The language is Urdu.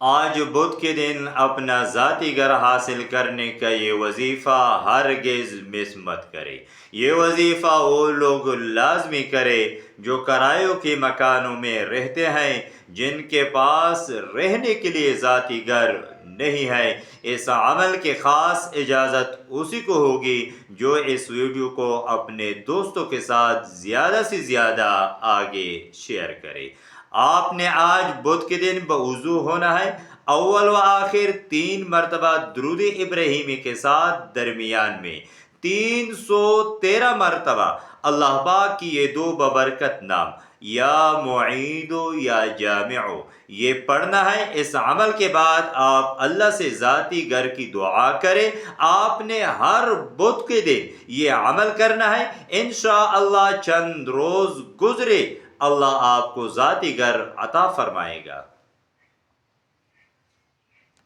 آج بدھ کے دن اپنا ذاتی گھر حاصل کرنے کا یہ وظیفہ ہرگز مس مت کرے۔ یہ وظیفہ وہ لوگ لازمی کرے جو کرایوں کے مکانوں میں رہتے ہیں، جن کے پاس رہنے کے لیے ذاتی گھر نہیں ہے۔ اس عمل کی خاص اجازت اسی کو ہوگی جو اس ویڈیو کو اپنے دوستوں کے ساتھ زیادہ سے زیادہ آگے شیئر کرے۔ آپ نے آج بدھ کے دن بوضو ہونا ہے، اول و آخر 3 مرتبہ درود ابراہیمی کے ساتھ درمیان میں 313 مرتبہ اللہ پاک کی یہ 2 ببرکت نام یا معید یا جامع یہ پڑھنا ہے۔ اس عمل کے بعد آپ اللہ سے ذاتی گھر کی دعا کریں۔ آپ نے ہر بدھ کے دن یہ عمل کرنا ہے۔ انشاءاللہ چند روز گزرے اللہ آپ کو ذاتی گھر عطا فرمائے گا۔